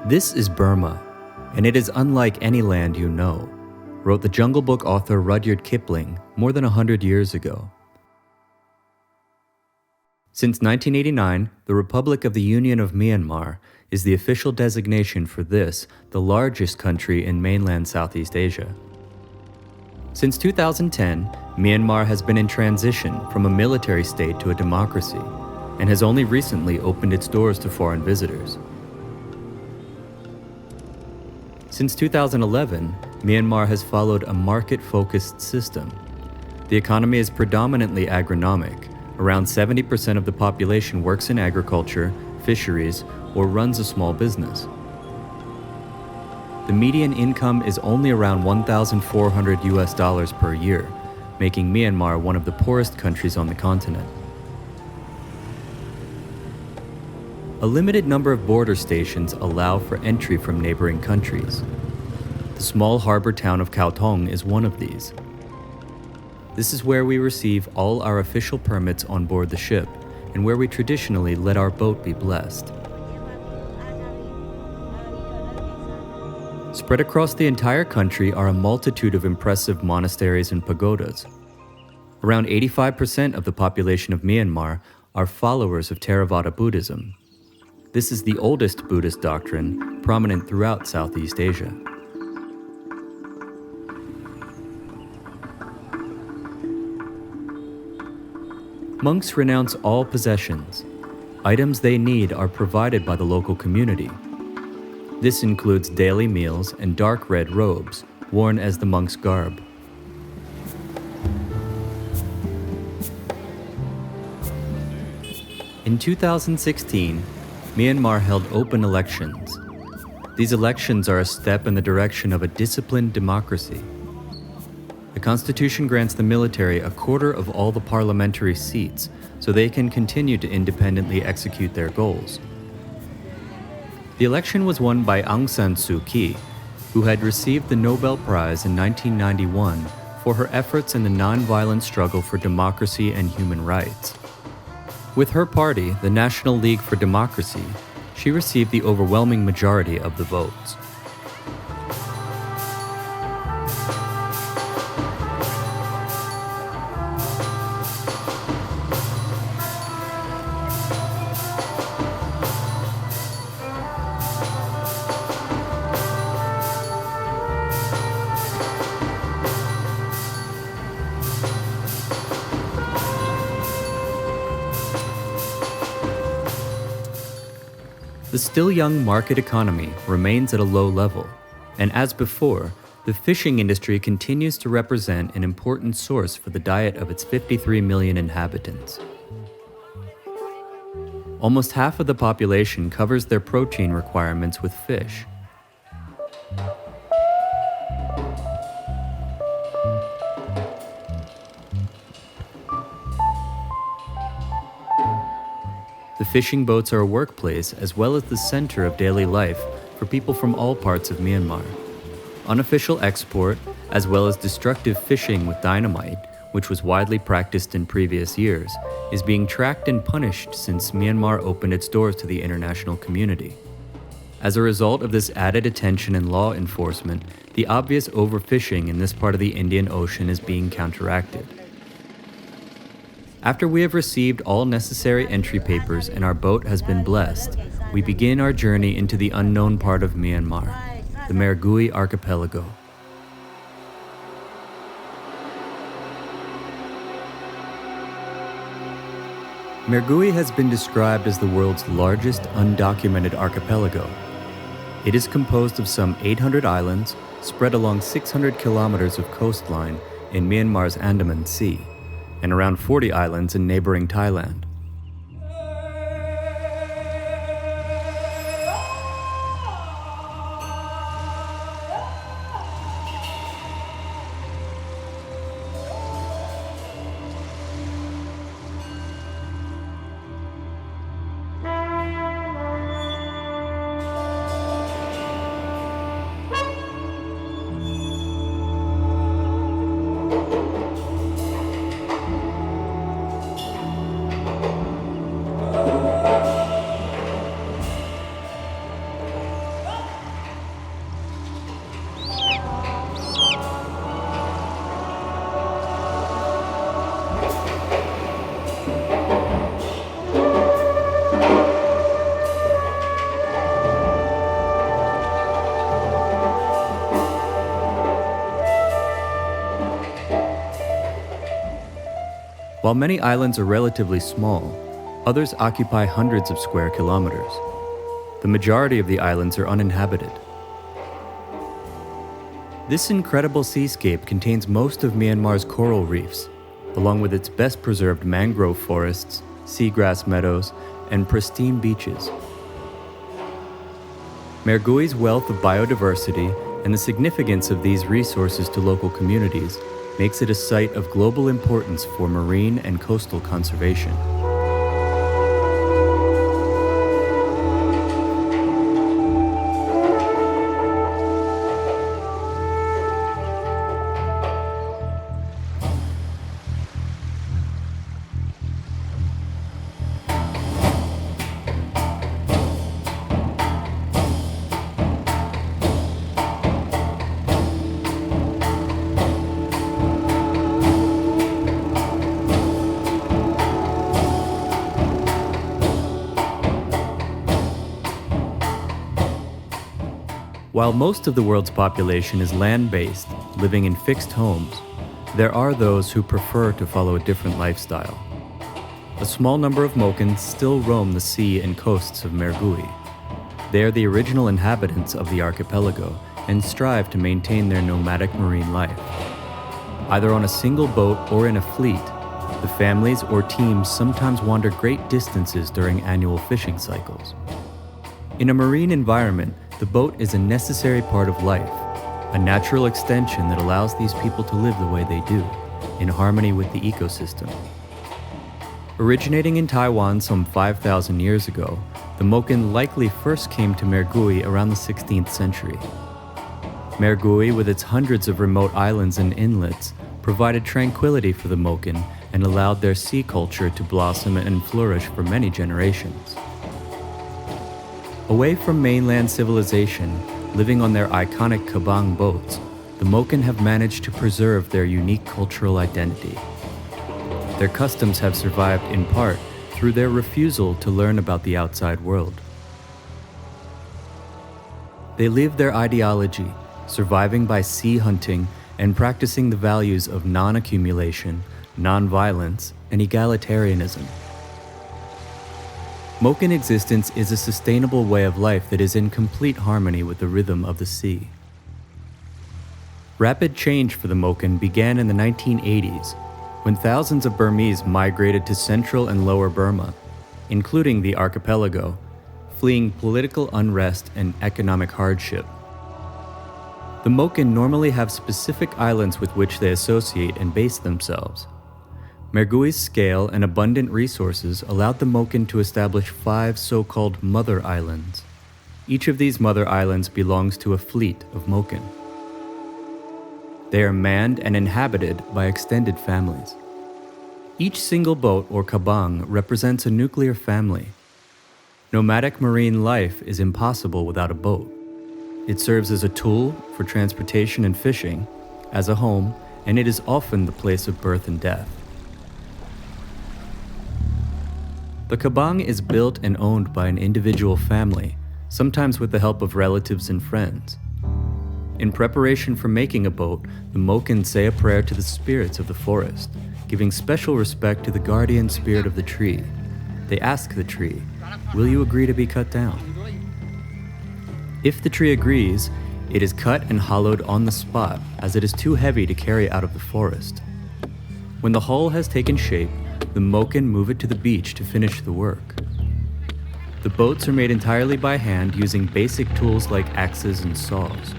This is Burma, and it is unlike any land you know, wrote the Jungle Book author Rudyard Kipling more than 100 years ago. Since 1989, the Republic of the Union of Myanmar is the official designation for this, the largest country in mainland Southeast Asia. Since 2010, Myanmar has been in transition from a military state to a democracy, and has only recently opened its doors to foreign visitors. Since 2011, Myanmar has followed a market-focused system. The economy is predominantly agronomic. Around 70% of the population works in agriculture, fisheries, or runs a small business. The median income is only around $1,400 per year, making Myanmar one of the poorest countries on the continent. A limited number of border stations allow for entry from neighboring countries. The small harbor town of Kautong is one of these. This is where we receive all our official permits on board the ship, and where we traditionally let our boat be blessed. Spread across the entire country are a multitude of impressive monasteries and pagodas. Around 85% of the population of Myanmar are followers of Theravada Buddhism. This is the oldest Buddhist doctrine prominent throughout Southeast Asia. Monks renounce all possessions. Items they need are provided by the local community. This includes daily meals and dark red robes, worn as the monk's garb. In 2016, Myanmar held open elections. These elections are a step in the direction of a disciplined democracy. The Constitution grants the military a quarter of all the parliamentary seats, so they can continue to independently execute their goals. The election was won by Aung San Suu Kyi, who had received the Nobel Prize in 1991 for her efforts in the non-violent struggle for democracy and human rights. With her party, the National League for Democracy, she received the overwhelming majority of the votes. The still young market economy remains at a low level, and as before, the fishing industry continues to represent an important source for the diet of its 53 million inhabitants. Almost half of the population covers their protein requirements with fish. The fishing boats are a workplace as well as the center of daily life for people from all parts of Myanmar. Unofficial export, as well as destructive fishing with dynamite, which was widely practiced in previous years, is being tracked and punished since Myanmar opened its doors to the international community. As a result of this added attention and law enforcement, the obvious overfishing in this part of the Indian Ocean is being counteracted. After we have received all necessary entry papers and our boat has been blessed, we begin our journey into the unknown part of Myanmar, the Mergui Archipelago. Mergui has been described as the world's largest undocumented archipelago. It is composed of some 800 islands spread along 600 kilometers of coastline in Myanmar's Andaman Sea, and around 40 islands in neighboring Thailand. While many islands are relatively small, others occupy hundreds of square kilometers. The majority of the islands are uninhabited. This incredible seascape contains most of Myanmar's coral reefs, along with its best preserved mangrove forests, seagrass meadows, and pristine beaches. Mergui's wealth of biodiversity and the significance of these resources to local communities makes it a site of global importance for marine and coastal conservation. While most of the world's population is land-based, living in fixed homes, there are those who prefer to follow a different lifestyle. A small number of Mokens still roam the sea and coasts of Mergui. They are the original inhabitants of the archipelago and strive to maintain their nomadic marine life. Either on a single boat or in a fleet, the families or teams sometimes wander great distances during annual fishing cycles. In a marine environment, the boat is a necessary part of life, a natural extension that allows these people to live the way they do, in harmony with the ecosystem. Originating in Taiwan some 5,000 years ago, the Moken likely first came to Mergui around the 16th century. Mergui, with its hundreds of remote islands and inlets, provided tranquility for the Moken and allowed their sea culture to blossom and flourish for many generations. Away from mainland civilization, living on their iconic kabang boats, the Moken have managed to preserve their unique cultural identity. Their customs have survived in part through their refusal to learn about the outside world. They live their ideology, surviving by sea hunting and practicing the values of non-accumulation, non-violence, and egalitarianism. Moken existence is a sustainable way of life that is in complete harmony with the rhythm of the sea. Rapid change for the Moken began in the 1980s, when thousands of Burmese migrated to central and lower Burma, including the archipelago, fleeing political unrest and economic hardship. The Moken normally have specific islands with which they associate and base themselves. Mergui's scale and abundant resources allowed the Moken to establish 5 so-called mother islands. Each of these mother islands belongs to a fleet of Moken. They are manned and inhabited by extended families. Each single boat or kabang represents a nuclear family. Nomadic marine life is impossible without a boat. It serves as a tool for transportation and fishing, as a home, and it is often the place of birth and death. The kabang is built and owned by an individual family, sometimes with the help of relatives and friends. In preparation for making a boat, the Moken say a prayer to the spirits of the forest, giving special respect to the guardian spirit of the tree. They ask the tree, "Will you agree to be cut down?" If the tree agrees, it is cut and hollowed on the spot, as it is too heavy to carry out of the forest. When the hull has taken shape, the Moken move it to the beach to finish the work. The boats are made entirely by hand using basic tools like axes and saws.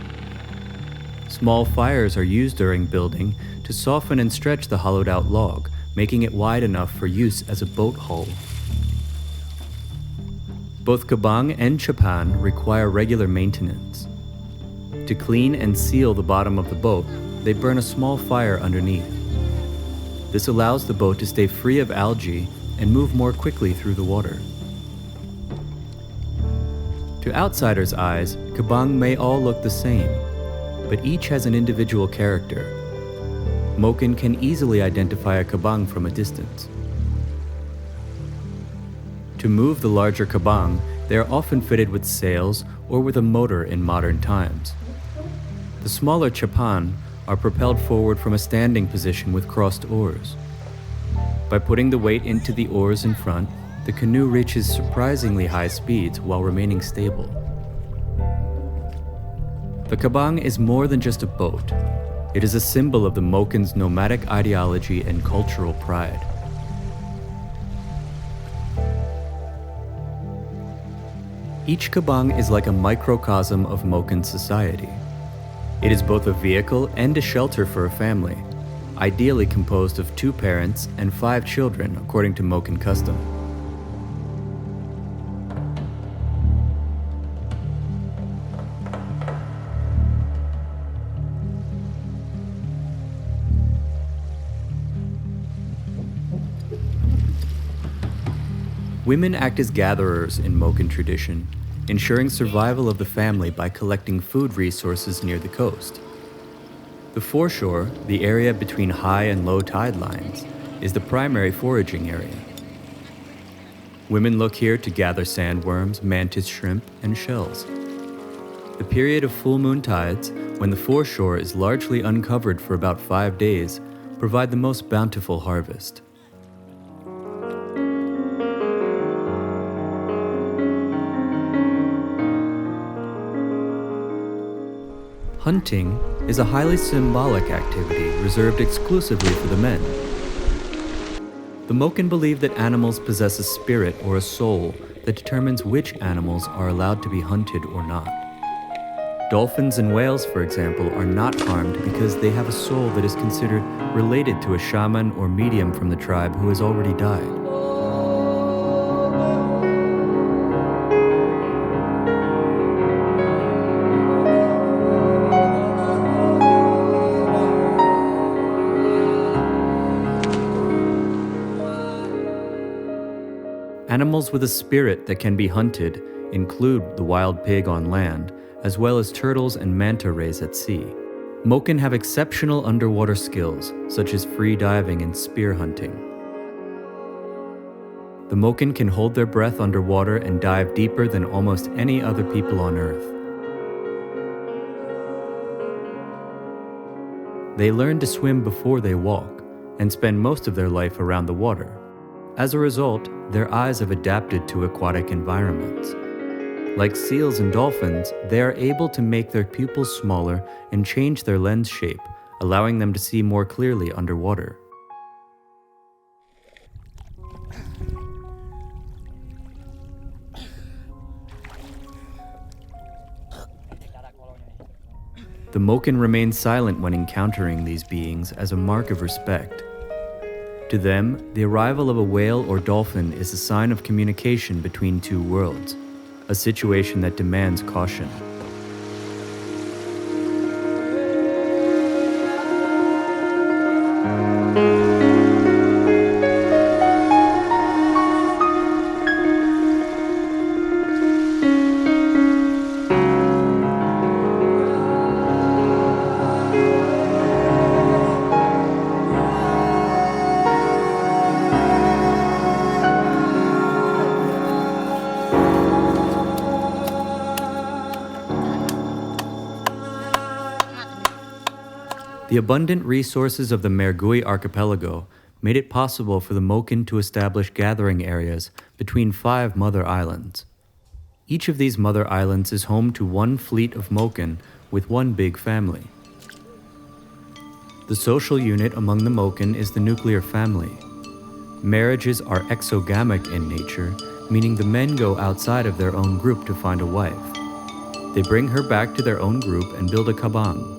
Small fires are used during building to soften and stretch the hollowed-out log, making it wide enough for use as a boat hull. Both kabang and chapan require regular maintenance. To clean and seal the bottom of the boat, they burn a small fire underneath. This allows the boat to stay free of algae and move more quickly through the water. To outsiders' eyes, kabang may all look the same, but each has an individual character. Moken can easily identify a kabang from a distance. To move the larger kabang, they are often fitted with sails or with a motor in modern times. The smaller chapan are propelled forward from a standing position with crossed oars. By putting the weight into the oars in front, the canoe reaches surprisingly high speeds while remaining stable. The kabang is more than just a boat. It is a symbol of the Moken's nomadic ideology and cultural pride. Each kabang is like a microcosm of Moken society. It is both a vehicle and a shelter for a family, ideally composed of 2 parents and 5 children according to Moken custom. Women act as gatherers in Moken tradition, ensuring survival of the family by collecting food resources near the coast. The foreshore, the area between high and low tide lines, is the primary foraging area. Women look here to gather sandworms, mantis shrimp, and shells. The period of full moon tides, when the foreshore is largely uncovered for about 5 days, provide the most bountiful harvest. Hunting is a highly symbolic activity reserved exclusively for the men. The Moken believe that animals possess a spirit or a soul that determines which animals are allowed to be hunted or not. Dolphins and whales, for example, are not harmed because they have a soul that is considered related to a shaman or medium from the tribe who has already died. Animals with a spirit that can be hunted include the wild pig on land, as well as turtles and manta rays at sea. Moken have exceptional underwater skills, such as free diving and spear hunting. The Moken can hold their breath underwater and dive deeper than almost any other people on Earth. They learn to swim before they walk, and spend most of their life around the water. As a result, their eyes have adapted to aquatic environments. Like seals and dolphins, they are able to make their pupils smaller and change their lens shape, allowing them to see more clearly underwater. The Moken remain silent when encountering these beings as a mark of respect. To them, the arrival of a whale or dolphin is a sign of communication between 2 worlds, a situation that demands caution. The abundant resources of the Mergui Archipelago made it possible for the Moken to establish gathering areas between 5 mother islands. Each of these mother islands is home to 1 fleet of Moken with 1 big family. The social unit among the Moken is the nuclear family. Marriages are exogamic in nature, meaning the men go outside of their own group to find a wife. They bring her back to their own group and build a kabang.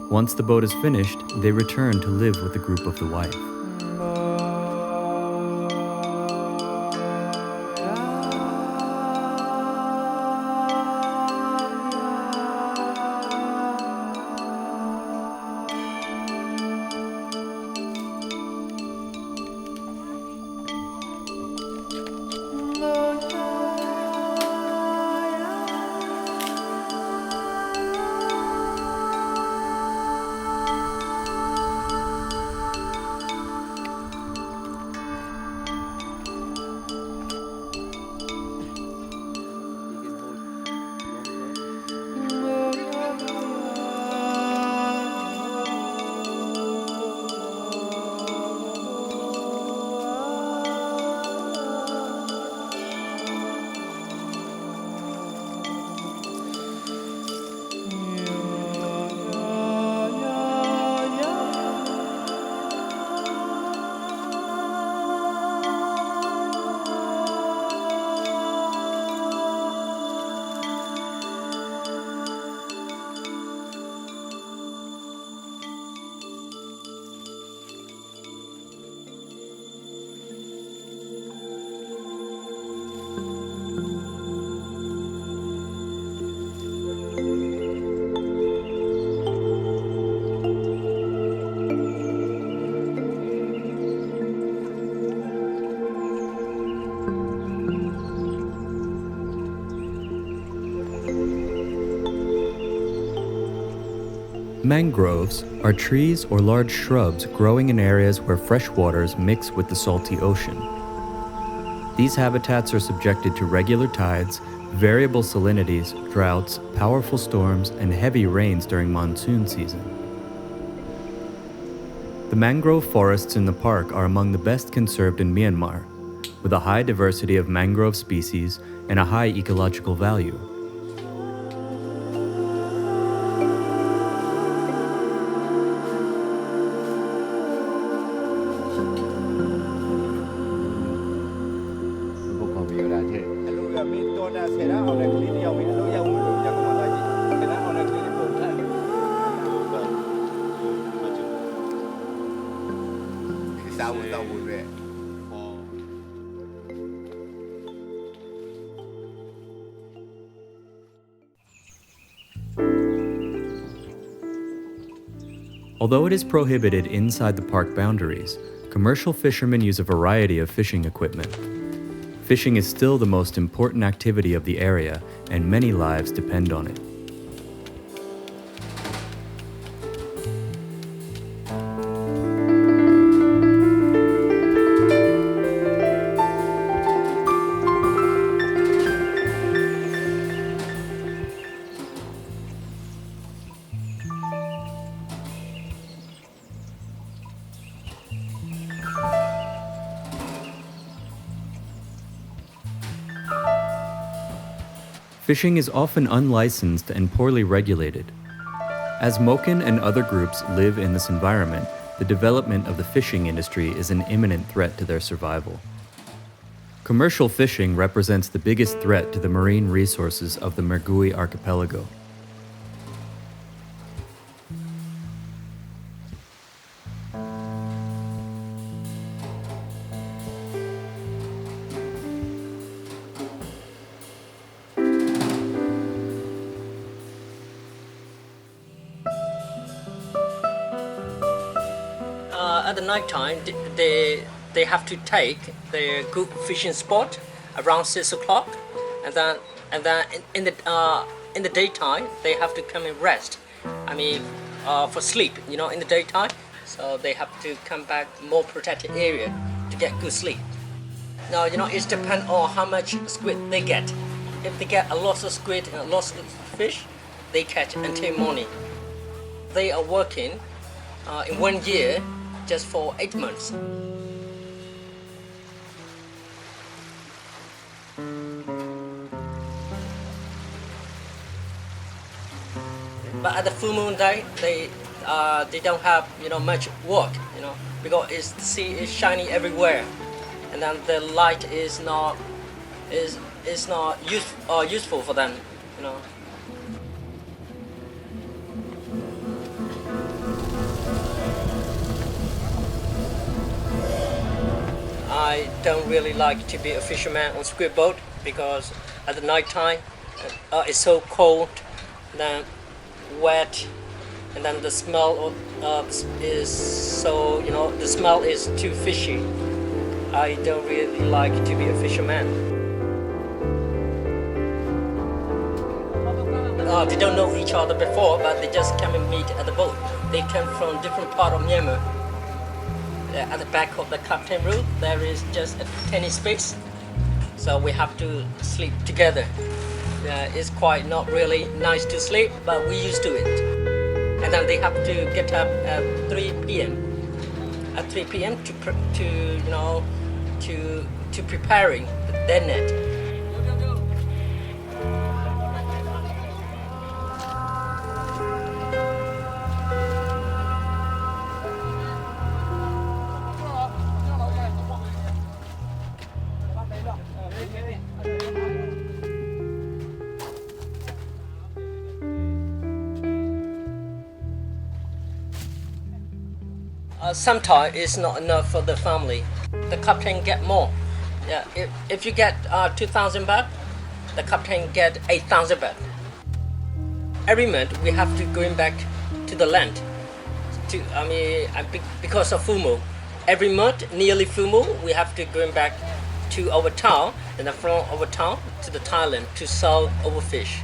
Once the boat is finished, they return to live with the group of the wife. Mangroves are trees or large shrubs growing in areas where fresh waters mix with the salty ocean. These habitats are subjected to regular tides, variable salinities, droughts, powerful storms, and heavy rains during monsoon season. The mangrove forests in the park are among the best conserved in Myanmar, with a high diversity of mangrove species and a high ecological value. Although it is prohibited inside the park boundaries, commercial fishermen use a variety of fishing equipment. Fishing is still the most important activity of the area, and many lives depend on it. Fishing is often unlicensed and poorly regulated. As Moken and other groups live in this environment, the development of the fishing industry is an imminent threat to their survival. Commercial fishing represents the biggest threat to the marine resources of the Mergui Archipelago. At the night time, they have to take their good fishing spot around 6 o'clock, and then in the daytime they have to come and rest. For sleep, in the daytime. So they have to come back more protected area to get good sleep. Now, it depends on how much squid they get. If they get a lot of squid and a lot of fish, they catch until morning. They are working in 1 year just for 8 months. But at the full moon day, they don't have much work, because the sea is shining everywhere, and then the light is not useful for them, I don't really like to be a fisherman on squid boat, because at the night time it's so cold, then wet, and then the smell is so the smell is too fishy. I don't really like to be a fisherman. They don't know each other before, but they just come and meet at the boat. They come from different part of Myanmar. At the back of the captain room, there is just a tiny space, so we have to sleep together. It's quite not really nice to sleep, but we used to it. And then they have to get up at 3 p.m. At 3 p.m. to preparing their net. Sometimes it's not enough for the family. The captain get more. Yeah, if you get 2,000 baht, the captain get 8,000 baht. Every month we have to going back to the land. Because of full moon. Every month, nearly full moon, we have to going back to our town, and then from our town to the Thailand to sell overfish.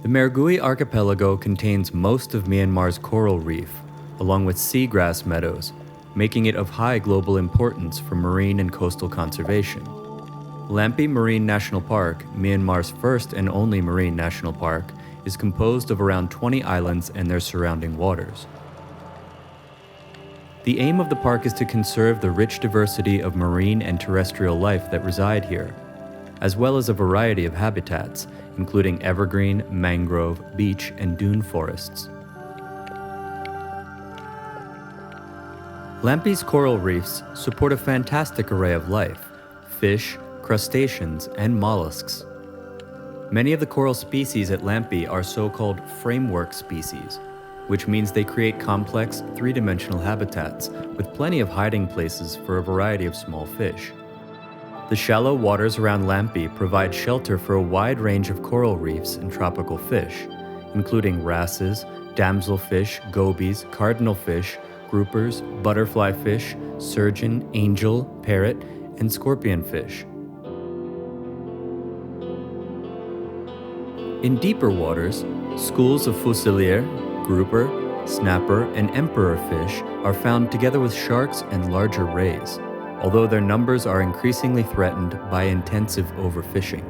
The Mergui Archipelago contains most of Myanmar's coral reef, along with seagrass meadows, making it of high global importance for marine and coastal conservation. Lampy Marine National Park, Myanmar's first and only marine national park, is composed of around 20 islands and their surrounding waters. The aim of the park is to conserve the rich diversity of marine and terrestrial life that reside here, as well as a variety of habitats, including evergreen, mangrove, beach, and dune forests. Lampy's coral reefs support a fantastic array of life: fish, crustaceans, and mollusks. Many of the coral species at Lampy are so-called framework species, which means they create complex, three-dimensional habitats with plenty of hiding places for a variety of small fish. The shallow waters around Lampy provide shelter for a wide range of coral reefs and tropical fish, including wrasses, damselfish, gobies, cardinalfish, groupers, butterfly fish, surgeon, angel, parrot, and scorpionfish. In deeper waters, schools of fusilier, grouper, snapper, and emperor fish are found together with sharks and larger rays, although their numbers are increasingly threatened by intensive overfishing.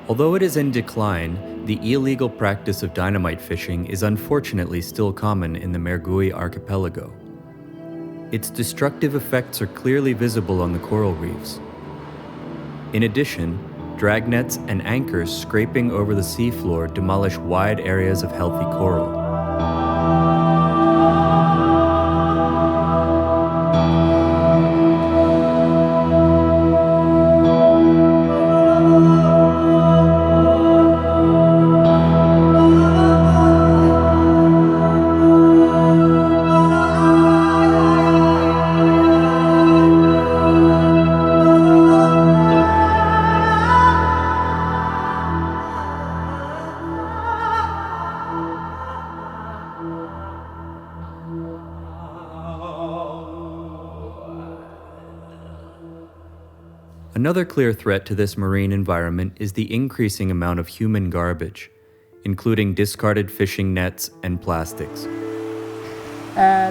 Although it is in decline, the illegal practice of dynamite fishing is unfortunately still common in the Mergui Archipelago. Its destructive effects are clearly visible on the coral reefs. In addition, dragnets and anchors scraping over the seafloor demolish wide areas of healthy coral. Another clear threat to this marine environment is the increasing amount of human garbage, including discarded fishing nets and plastics.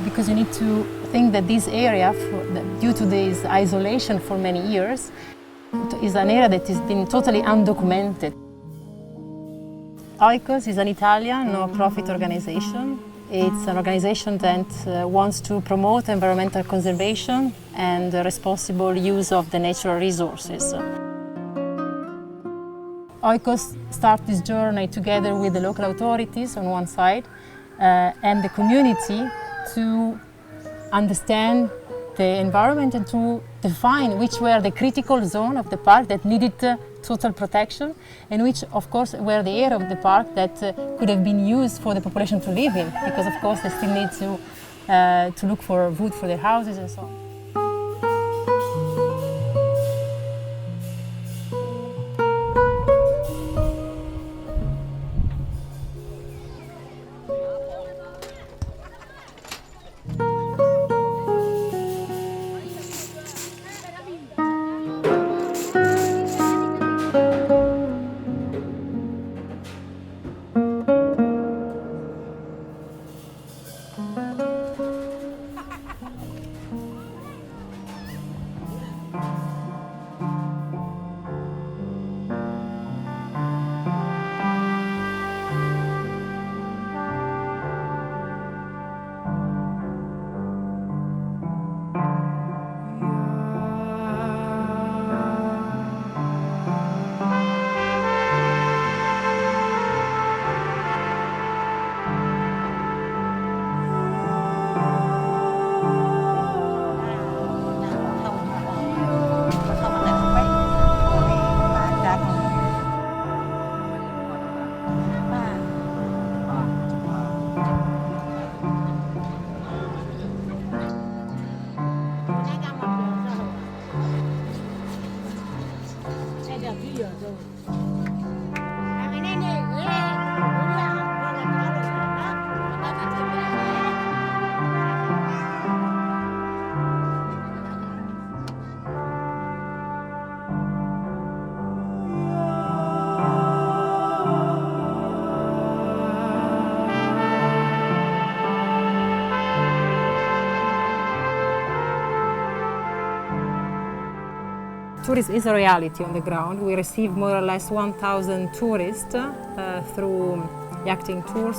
Because you need to think that this area, due to this isolation for many years, is an area that has been totally undocumented. Oikos is an Italian no-profit organization. It's an organization that wants to promote environmental conservation and the responsible use of the natural resources. Oikos started this journey together with the local authorities on one side and the community to understand the environment and to define which were the critical zone of the park that needed total protection and which, of course, were the area of the park that could have been used for the population to live in, because, of course, they still need to look for wood for their houses and so on. Tourism is a reality on the ground. We receive more or less 1,000 tourists through yachting tours,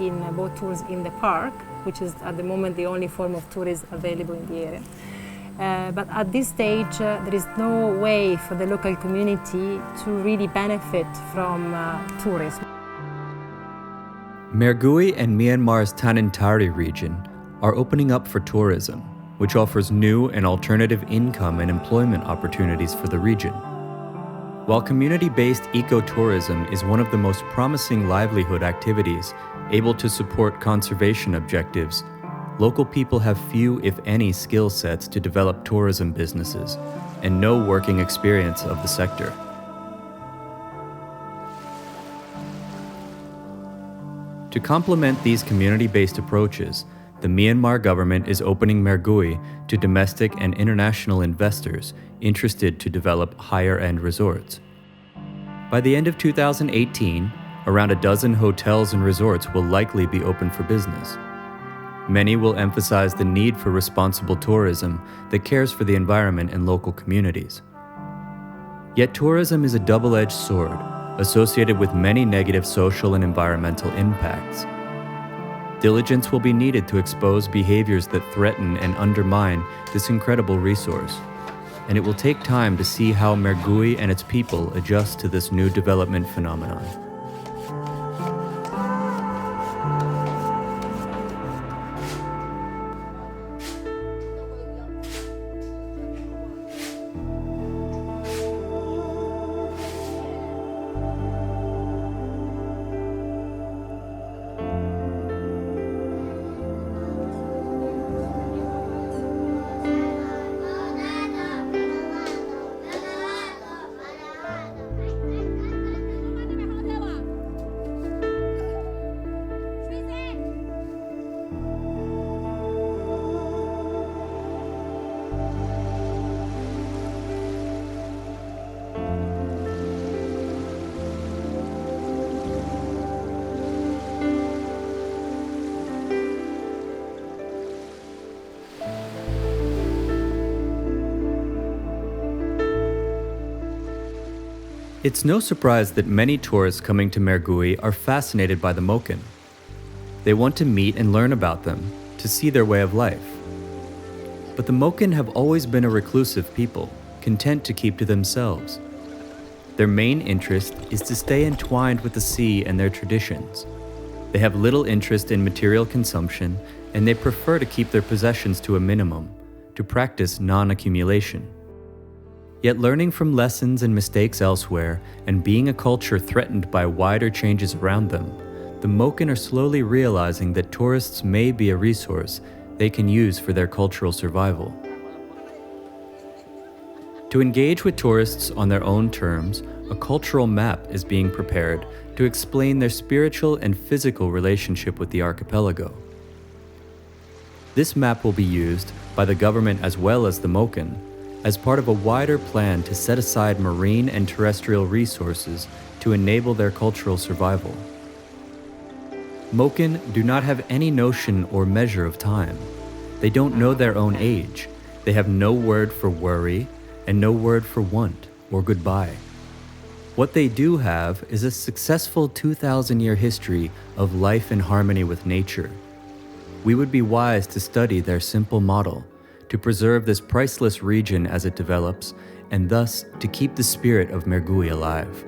in boat tours in the park, which is at the moment the only form of tourism available in the area. But at this stage, there is no way for the local community to really benefit from tourism. Mergui and Myanmar's Tanintari region are opening up for tourism, which offers new and alternative income and employment opportunities for the region. While community-based ecotourism is one of the most promising livelihood activities able to support conservation objectives, local people have few, if any, skill sets to develop tourism businesses and no working experience of the sector. To complement these community-based approaches, the Myanmar government is opening Mergui to domestic and international investors interested to develop higher-end resorts. By the end of 2018, around a dozen hotels and resorts will likely be open for business. Many will emphasize the need for responsible tourism that cares for the environment and local communities. Yet tourism is a double-edged sword, associated with many negative social and environmental impacts. Diligence will be needed to expose behaviors that threaten and undermine this incredible resource, and it will take time to see how Mergui and its people adjust to this new development phenomenon. It's no surprise that many tourists coming to Mergui are fascinated by the Moken. They want to meet and learn about them, to see their way of life. But the Moken have always been a reclusive people, content to keep to themselves. Their main interest is to stay entwined with the sea and their traditions. They have little interest in material consumption, and they prefer to keep their possessions to a minimum, to practice non-accumulation. Yet learning from lessons and mistakes elsewhere and being a culture threatened by wider changes around them, the Moken are slowly realizing that tourists may be a resource they can use for their cultural survival. To engage with tourists on their own terms, a cultural map is being prepared to explain their spiritual and physical relationship with the archipelago. This map will be used by the government as well as the Moken as part of a wider plan to set aside marine and terrestrial resources to enable their cultural survival. Moken do not have any notion or measure of time. They don't know their own age. They have no word for worry and no word for want or goodbye. What they do have is a successful 2,000-year history of life in harmony with nature. We would be wise to study their simple model, to preserve this priceless region as it develops, and thus to keep the spirit of Mergui alive.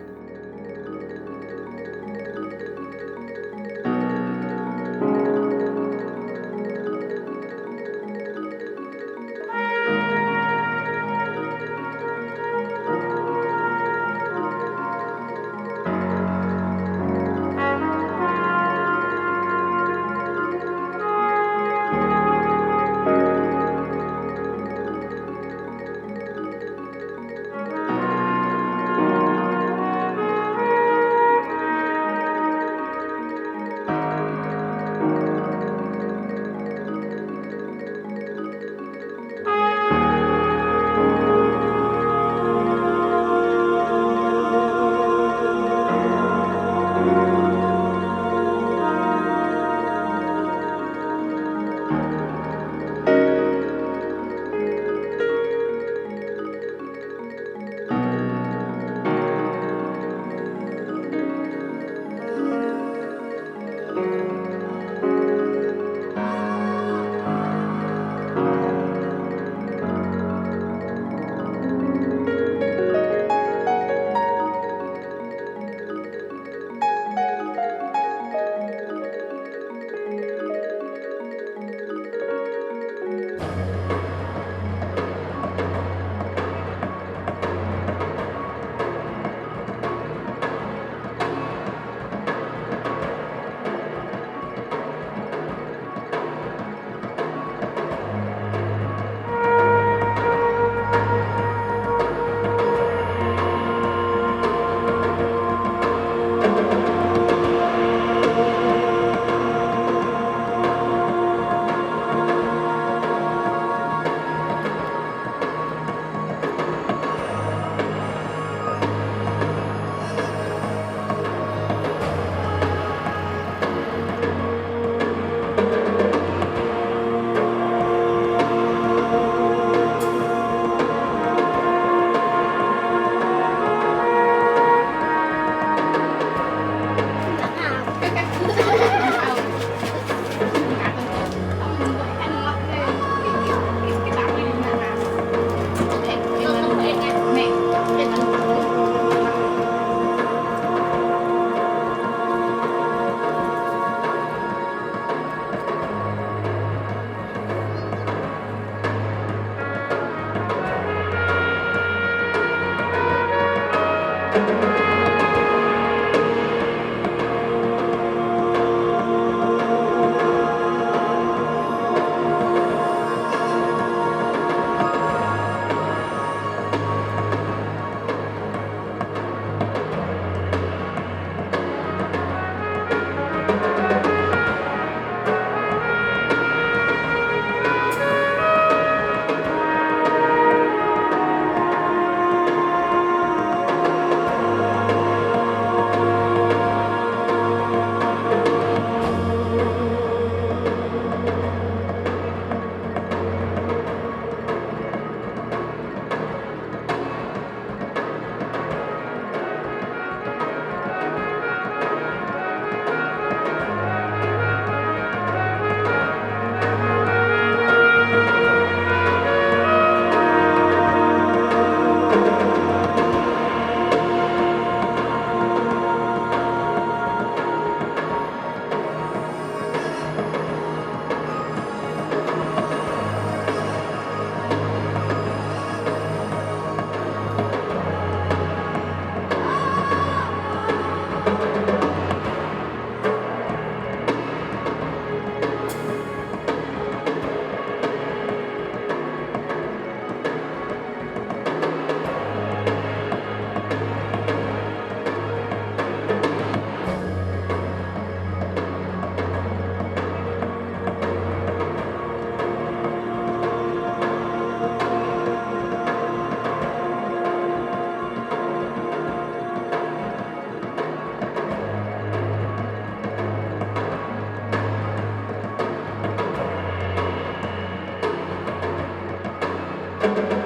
you.